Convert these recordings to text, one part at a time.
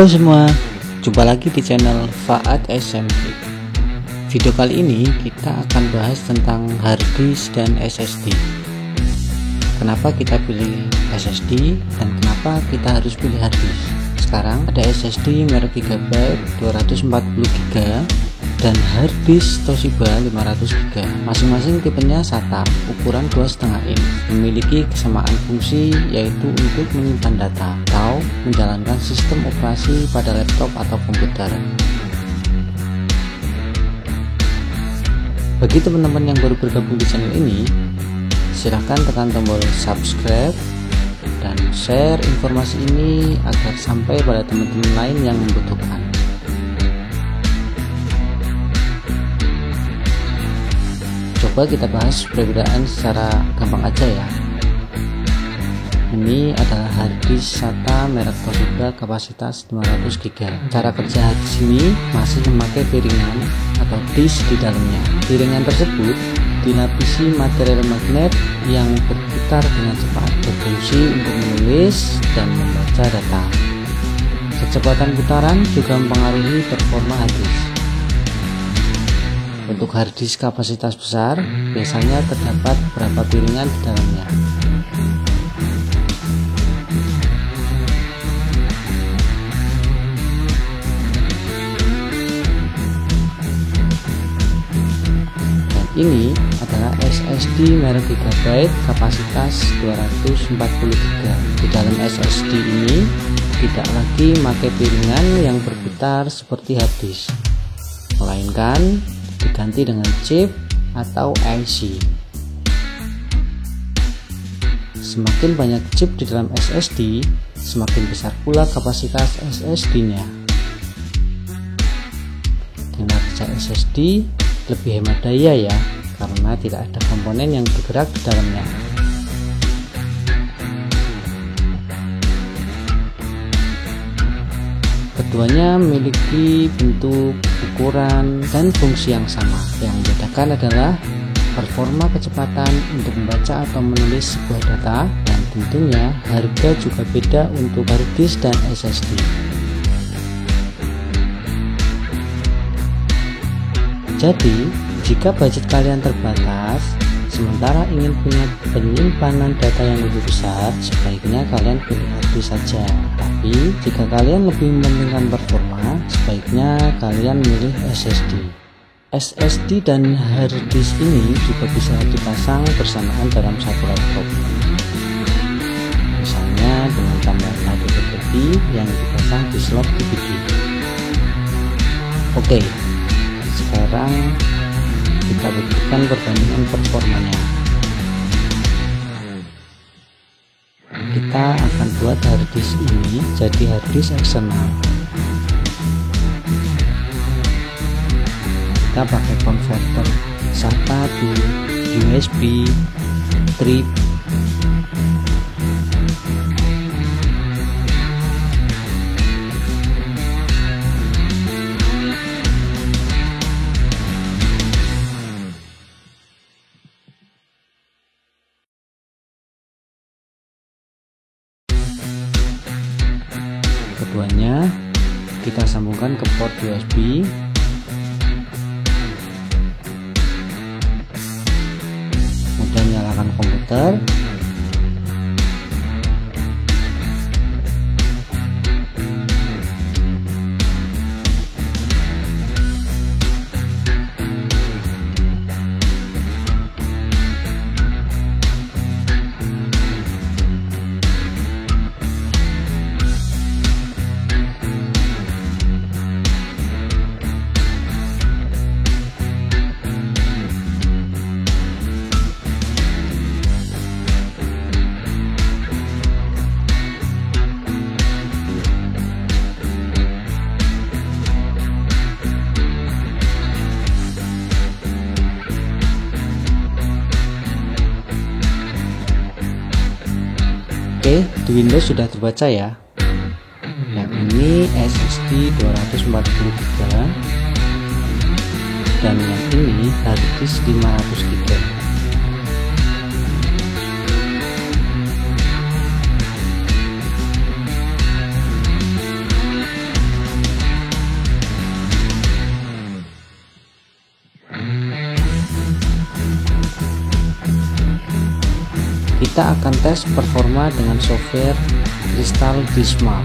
Halo semua, jumpa lagi di channel Faad SMP. Video kali ini kita akan bahas tentang hard disk dan SSD. Kenapa kita pilih SSD dan kenapa kita harus pilih hard disk. Sekarang ada SSD merek Gigabyte 240GB dan hard disk Toshiba 500GB. Masing-masing tipenya SATA ukuran 2,5 in, memiliki kesamaan fungsi yaitu untuk menyimpan data atau menjalankan sistem operasi pada laptop atau komputer. Bagi teman-teman yang baru bergabung di channel ini, silahkan tekan tombol subscribe dan share informasi ini agar sampai pada teman-teman lain yang membutuhkan. Coba kita bahas perbedaan secara gampang aja ya. Ini adalah hard disk SATA merek Toshiba kapasitas 500GB. Cara kerja hard disk ini masih memakai piringan atau disk di dalamnya. Piringan tersebut dilapisi material magnet yang berputar dengan cepat, berfungsi untuk menulis dan membaca data. Kecepatan putaran juga mempengaruhi performa hard disk. Untuk hard disk kapasitas besar, biasanya terdapat beberapa piringan di dalamnya. Dan ini adalah SSD merek Gigabyte kapasitas 240GB. Di dalam SSD ini tidak lagi memakai piringan yang berputar seperti hard disk, melainkan diganti dengan chip atau IC. Semakin banyak chip di dalam SSD, semakin besar pula kapasitas SSD-nya. Kinerja SSD lebih hemat daya ya, karena tidak ada komponen yang bergerak di dalamnya. Keduanya memiliki bentuk, ukuran, dan fungsi yang sama. Yang membedakan adalah performa kecepatan untuk membaca atau menulis sebuah data, dan tentunya harga juga beda untuk hard disk dan SSD. Jadi, jika budget kalian terbatas, sementara ingin punya penyimpanan data yang lebih besar, sebaiknya kalian pilih hard disk saja. Tapi jika kalian lebih mementingkan performa, sebaiknya kalian memilih SSD. SSD dan hard disk ini juga bisa dipasang bersamaan dalam satu laptop. Misalnya dengan tambahan satu DVD yang dipasang di slot DVD. Oke, sekarang kita buktikan perbandingan performanya. Kita akan buat hard disk ini jadi hard disk eksternal. Kita pakai konverter SATA to USB trip. Keduanya kita sambungkan ke port USB. Kemudian nyalakan komputer. Oke, di Windows sudah terbaca ya. Yang ini SSD 240GB dan yang ini hard disk 500GB. kita akan tes performa dengan software Crystal Benchmark.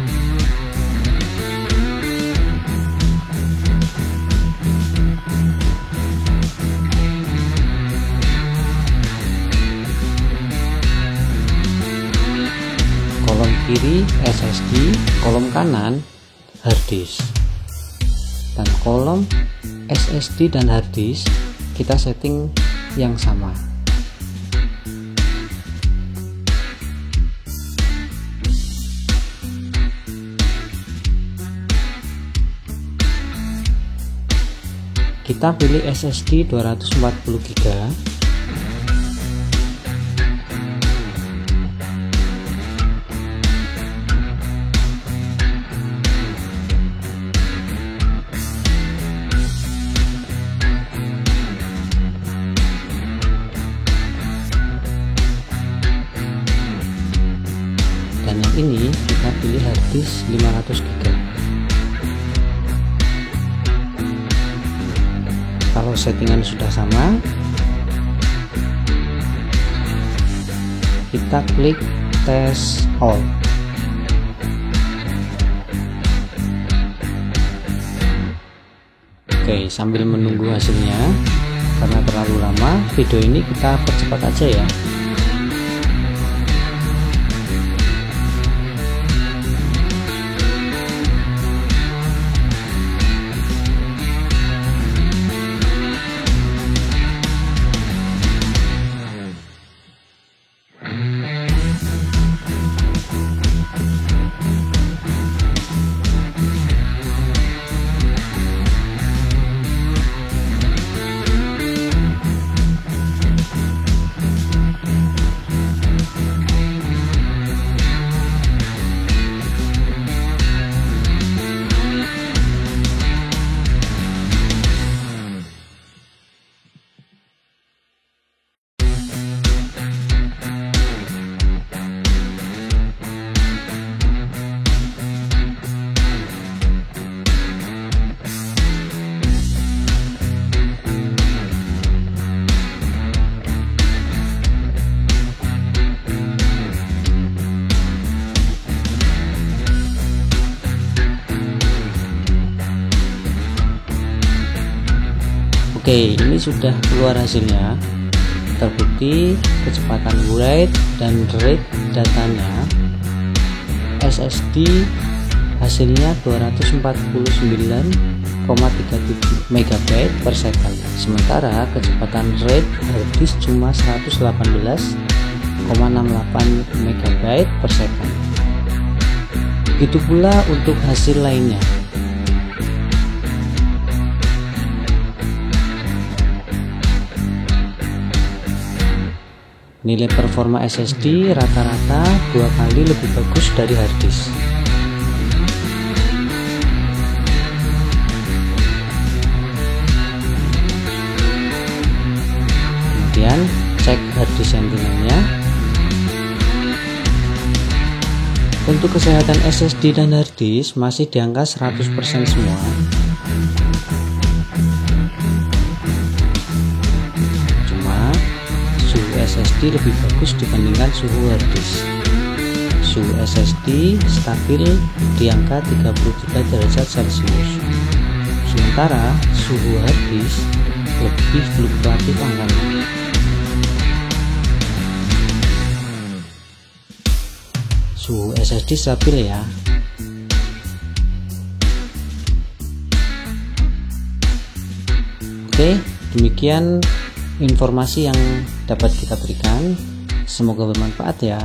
Kolom kiri SSD, kolom kanan hard disk, dan kolom SSD dan hard disk kita setting yang sama. Kita pilih SSD 240 GB. Dan yang ini kita pilih hard disk 500 GB. Kalau settingan sudah sama, kita klik tes all. Oke, sambil menunggu hasilnya, karena terlalu lama video ini, kita percepat aja ya. Oke, ini sudah keluar hasilnya, terbukti kecepatan write dan read datanya. SSD hasilnya 249,37 MB per second, sementara kecepatan read hard disk cuma 118,68 MB per second. Begitu pula untuk hasil lainnya. Nilai performa SSD rata-rata 2 kali lebih bagus dari hard disk. Kemudian cek hard disk sentimennya. Untuk kesehatan SSD dan hard disk masih di angka 100% semua. SSD lebih bagus dibandingkan suhu hard disk. Suhu SSD stabil di angka 33 derajat Celcius, sementara suhu hard disk lebih fluktuatif angkanya. Suhu SSD stabil ya. Oke, demikian informasi yang dapat kita berikan. Semoga bermanfaat ya.